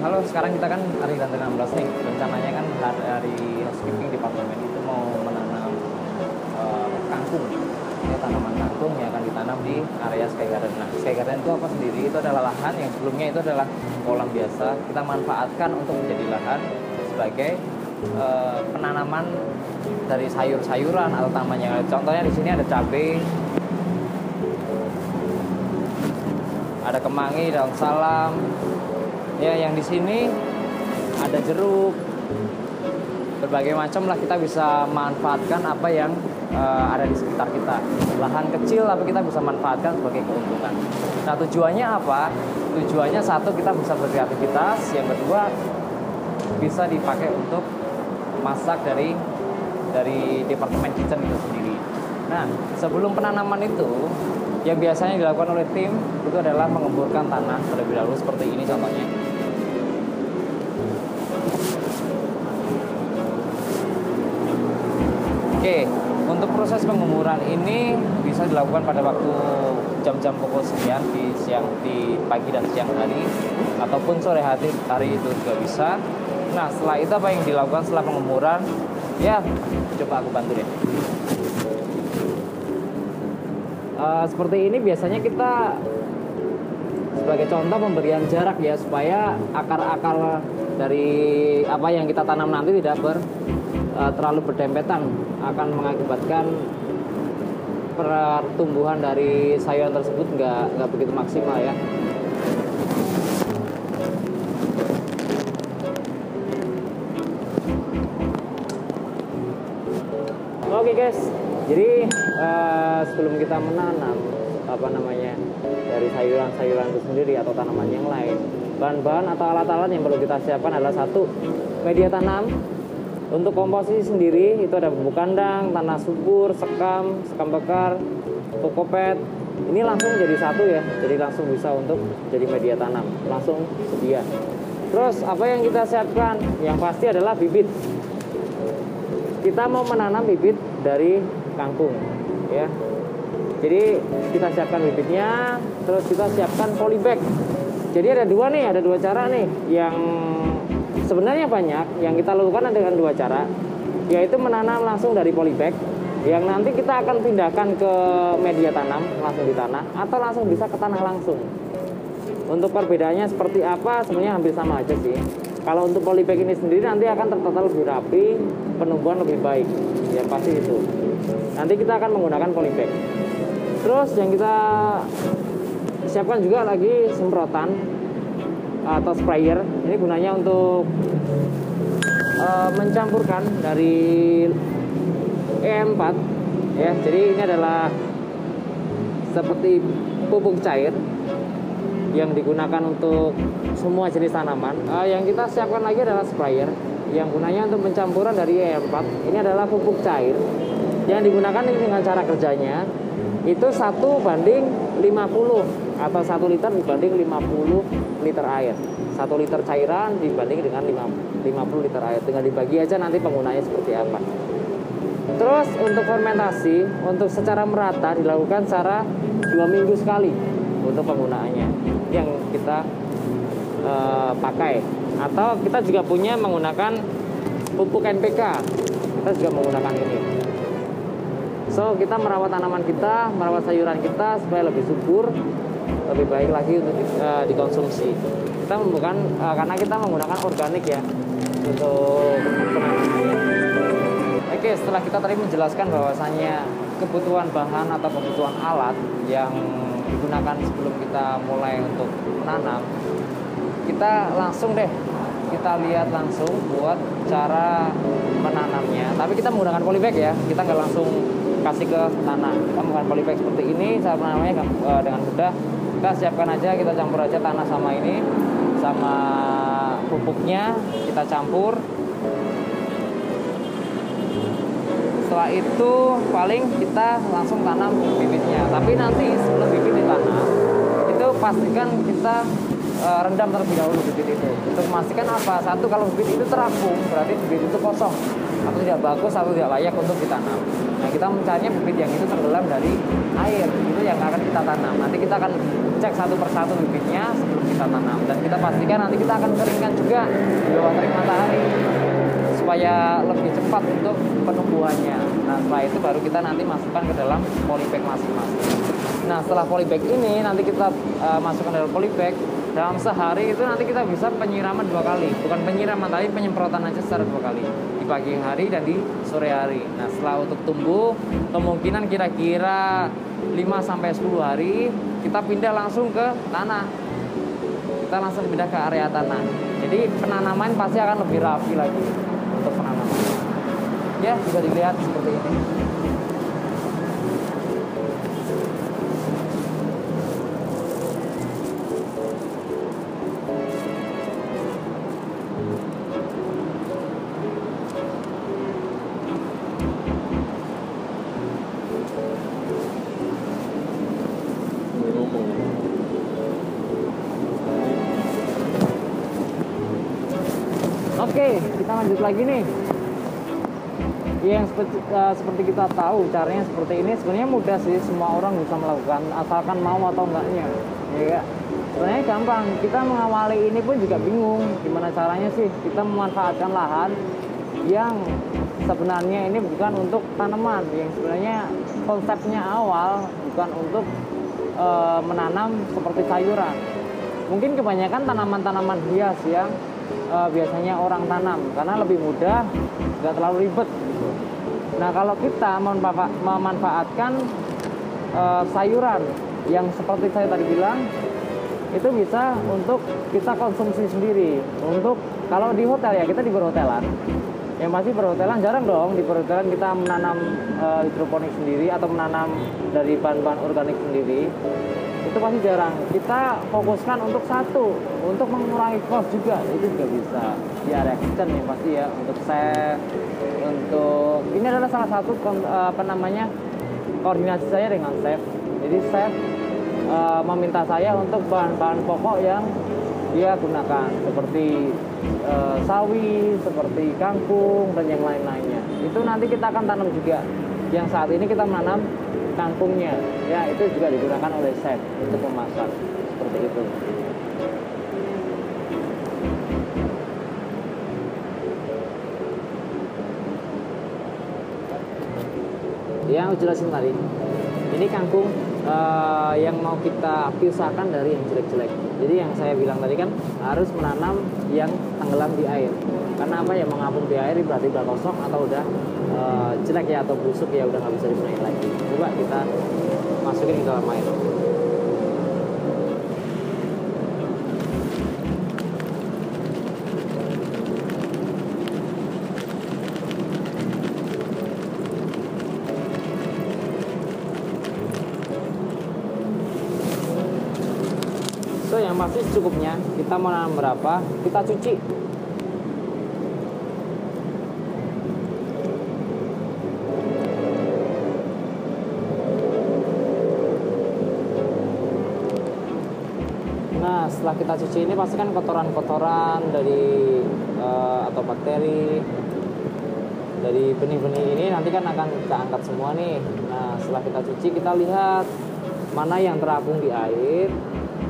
Halo, sekarang kita kan hari lantai 16 nih. Rencananya kan hari housekeeping departemen itu mau menanam kangkung. Ini tanaman kangkung yang akan ditanam di area Sky Garden. Nah, Sky Garden itu apa sendiri? Itu adalah lahan yang sebelumnya itu adalah kolam biasa. Kita manfaatkan untuk menjadi lahan sebagai penanaman dari sayur-sayuran atau tanamannya. Contohnya di sini ada cabai, ada kemangi, daun salam. Ya, yang di sini ada jeruk, berbagai macam lah. Kita bisa manfaatkan apa yang ada di sekitar kita. Lahan kecil tapi kita bisa manfaatkan sebagai keuntungan. Nah, tujuannya apa? Tujuannya satu, kita bisa berkreativitas. Yang kedua, bisa dipakai untuk masak dari departemen kitchen itu sendiri. Nah, sebelum penanaman itu, yang biasanya dilakukan oleh tim itu adalah mengemburkan tanah terlebih dahulu seperti ini contohnya. Oke, untuk proses pengemuran ini bisa dilakukan pada waktu jam-jam pukul 9 di pagi dan siang hari, ataupun sore hari itu juga bisa. Nah, setelah itu apa yang dilakukan setelah pengemuran? Ya, coba aku bantu deh. Seperti ini biasanya kita sebagai contoh pemberian jarak ya, supaya akar-akar dari apa yang kita tanam nanti tidak terlalu berdempetan, akan mengakibatkan pertumbuhan dari sayuran tersebut nggak begitu maksimal ya. Oke guys, jadi sebelum kita menanam dari sayuran-sayuran itu sendiri atau tanaman yang lain, bahan-bahan atau alat-alat yang perlu kita siapkan adalah satu, media tanam. Untuk komposisi sendiri itu ada bumbu kandang, tanah subur, sekam bakar, kokopet. Ini langsung jadi satu ya, jadi langsung bisa untuk jadi media tanam, langsung sedia. Terus apa yang kita siapkan? Yang pasti adalah bibit. Kita mau menanam bibit dari kangkung ya. Jadi kita siapkan bibitnya, terus kita siapkan polybag. Jadi ada dua cara nih yang sebenarnya banyak. Yang kita lakukan dengan dua cara, yaitu menanam langsung dari polybag yang nanti kita akan pindahkan ke media tanam langsung di tanah, atau langsung bisa ke tanah langsung. Untuk perbedaannya seperti apa? Sebenarnya hampir sama aja sih. Kalau untuk polybag ini sendiri nanti akan tertata lebih rapi, penumbuhan lebih baik. Ya pasti itu. Nanti kita akan menggunakan polybag. Terus yang kita siapkan juga lagi semprotan atau sprayer. Ini gunanya untuk mencampurkan dari EM4 ya. Jadi ini adalah seperti pupuk cair yang digunakan untuk semua jenis tanaman. Yang kita siapkan lagi adalah sprayer yang gunanya untuk pencampuran dari EM4. Ini adalah pupuk cair yang digunakan dengan cara kerjanya itu 1:50 atau 1 liter dibanding 50 liter air. 1 liter cairan dibanding dengan 50 liter air. Tinggal dibagi aja nanti penggunaannya seperti apa. Terus untuk fermentasi, untuk secara merata dilakukan secara 2 minggu sekali untuk penggunaannya yang kita pakai. Atau kita juga punya menggunakan pupuk NPK. Kita juga menggunakan ini. So, kita merawat tanaman kita, merawat sayuran kita supaya lebih subur, lebih baik lagi untuk dikonsumsi. Kita karena kita menggunakan organik ya untuk penanamannya. Oke, setelah kita tadi menjelaskan bahwasannya kebutuhan bahan atau kebutuhan alat yang digunakan sebelum kita mulai untuk menanam, kita langsung deh kita lihat langsung buat cara menanamnya. Tapi kita menggunakan polybag ya, kita nggak langsung kasih ke tanah. Kita menggunakan polybag seperti ini, cara menanamnya dengan mudah. Kita siapkan aja, kita campur aja tanah sama ini, sama pupuknya kita campur. Setelah itu paling kita langsung tanam bibitnya. Tapi nanti sebelum bibit ditanam, itu pastikan kita rendam terlebih dahulu bibit itu. Untuk memastikan apa? Satu, kalau bibit itu terapung, berarti bibit itu kosong. atau tidak bagus atau tidak layak untuk ditanam. Nah, kita mencarinya bibit yang itu tenggelam dari air, itu yang akan kita tanam. Nanti kita akan cek satu persatu bibitnya sebelum kita tanam, dan kita pastikan nanti kita akan keringkan juga di bawah terik matahari supaya lebih cepat untuk penumbuhannya. Nah, setelah itu baru kita nanti masukkan ke dalam polybag masing-masing. Nah, setelah polybag ini nanti kita masukkan dalam polybag. Dalam sehari itu nanti kita bisa penyiraman 2 kali. Bukan penyiraman, tapi penyemprotan aja secara 2 kali. Di pagi hari dan di sore hari. Nah, setelah untuk tumbuh, kemungkinan kira-kira 5-10 hari, kita pindah langsung ke tanah. Kita langsung pindah ke area tanah. Jadi penanaman pasti akan lebih rapi lagi untuk penanaman. Ya, bisa dilihat seperti ini. Oke, kita lanjut lagi nih. Yang seperti kita tahu caranya seperti ini sebenarnya mudah sih, semua orang bisa melakukan asalkan mau atau enggaknya. Ya, sebenarnya gampang. Kita mengawali ini pun juga bingung gimana caranya sih kita memanfaatkan lahan yang sebenarnya ini bukan untuk tanaman, yang sebenarnya konsepnya awal bukan untuk menanam seperti sayuran. Mungkin kebanyakan tanaman-tanaman hias yang biasanya orang tanam karena lebih mudah, nggak terlalu ribet gitu. Nah, kalau kita memanfaatkan sayuran yang seperti saya tadi bilang, itu bisa untuk kita konsumsi sendiri. Untuk kalau di hotel ya, kita di perhotelan, yang pasti perhotelan jarang dong di perhotelan kita menanam hidroponik sendiri atau menanam dari bahan-bahan organik sendiri. Itu pasti jarang. Kita fokuskan untuk satu, untuk mengurangi cost juga, itu juga bisa di area kitchen ya pasti ya, untuk chef, untuk ini adalah salah satu koordinasi saya dengan chef. Jadi chef meminta saya untuk bahan-bahan pokok yang dia gunakan seperti sawi, seperti kangkung dan yang lain-lainnya. Itu nanti kita akan tanam juga. Yang saat ini kita menanam kangkungnya, ya itu juga digunakan oleh chef untuk memasak seperti itu. Yang jelasin tadi, ini kangkung yang mau kita pisahkan dari yang jelek-jelek. Jadi yang saya bilang tadi kan harus menanam yang tenggelam di air. Karena apa ya, mengapung di air berarti udah kosong atau udah jelek ya, atau busuk ya, udah nggak bisa digunakan lagi. Coba kita masukin ke dalam air. So, yang pasti secukupnya. Kita mau nanam berapa, kita cuci. Nah, setelah kita cuci ini pasti kan kotoran-kotoran dari atau bakteri dari benih-benih ini nanti kan akan kita angkat semua nih. Nah, setelah kita cuci, kita lihat mana yang terapung di air,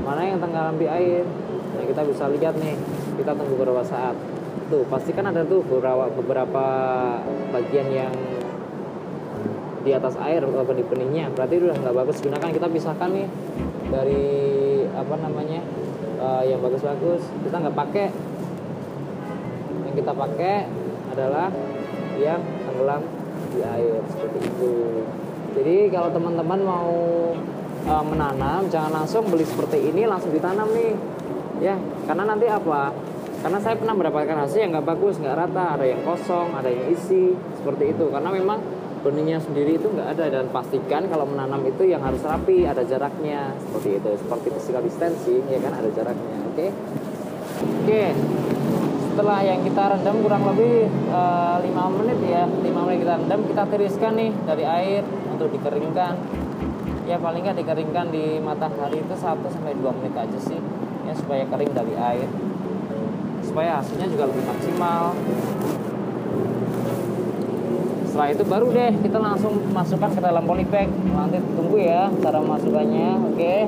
mana yang tenggelam di air. Nah, kita bisa lihat nih, kita tunggu beberapa saat. Tuh, pasti kan ada tuh beberapa bagian yang di atas air benih-benihnya, berarti udah nggak bagus gunakan. Kita pisahkan nih dari yang bagus-bagus, kita nggak pakai. Yang kita pakai adalah yang tenggelam di air seperti itu. Jadi kalau teman-teman mau menanam, jangan langsung beli seperti ini langsung ditanam nih ya, karena nanti apa, karena saya pernah mendapatkan hasil yang nggak bagus, nggak rata, ada yang kosong, ada yang isi seperti itu, karena memang benihnya sendiri itu nggak ada. Dan pastikan kalau menanam itu yang harus rapi, ada jaraknya seperti itu, seperti physical distancing ya kan, ada jaraknya. Oke. Setelah yang kita rendam kurang lebih 5 menit ya, 5 menit kita rendam, kita tiriskan nih dari air untuk dikeringkan ya, paling nggak dikeringkan di matahari itu 1-2 menit aja sih ya, supaya kering dari air, supaya hasilnya juga lebih maksimal. Setelah itu baru deh kita langsung masukkan ke dalam polybag. Nanti tunggu ya cara masukkannya. Oke.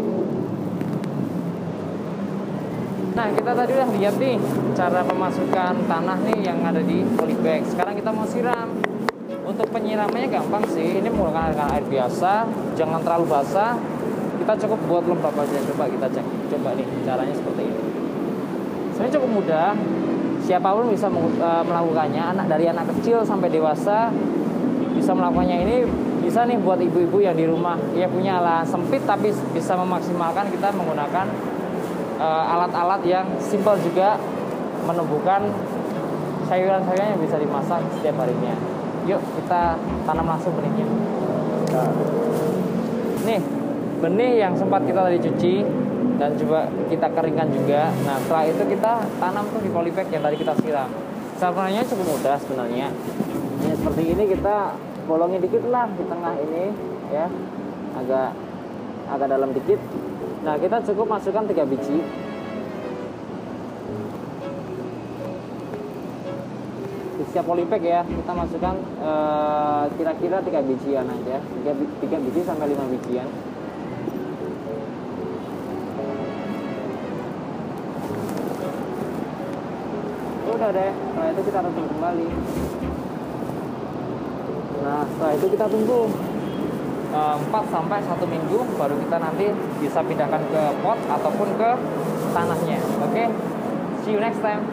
Nah, kita tadi udah lihat nih cara memasukkan tanah nih yang ada di polybag. Sekarang kita mau siram. Untuk penyiramannya gampang sih. Ini menggunakan air biasa, jangan terlalu basah. Kita cukup buat lembab aja. Coba kita cek. Coba nih caranya seperti ini. Sebenarnya cukup mudah. Siapapun bisa melakukannya. Dari anak kecil sampai dewasa bisa melakukannya. Ini bisa nih buat ibu-ibu yang di rumah ya punya lahan sempit tapi bisa memaksimalkan kita menggunakan alat-alat yang simpel juga menumbuhkan sayuran-sayuran yang bisa dimasak setiap harinya. Yuk kita tanam langsung benihnya. Nih benih yang sempat kita tadi cuci dan juga kita keringkan juga. Nah setelah itu kita tanam tuh di polybag yang tadi kita siram. Caranya cukup mudah sebenarnya. Ini seperti ini kita bolongin dikit lah di tengah ini ya, agak dalam dikit. Nah kita cukup masukkan 3 biji. Di setiap polybag ya kita masukkan kira-kira 3 bijian aja, 3 biji sampai 5 bijian. Udah deh, setelah itu kita tutup kembali. Nah setelah itu kita tunggu 4 sampai 1 minggu baru kita nanti bisa pindahkan ke pot ataupun ke tanahnya. Oke, see you next time.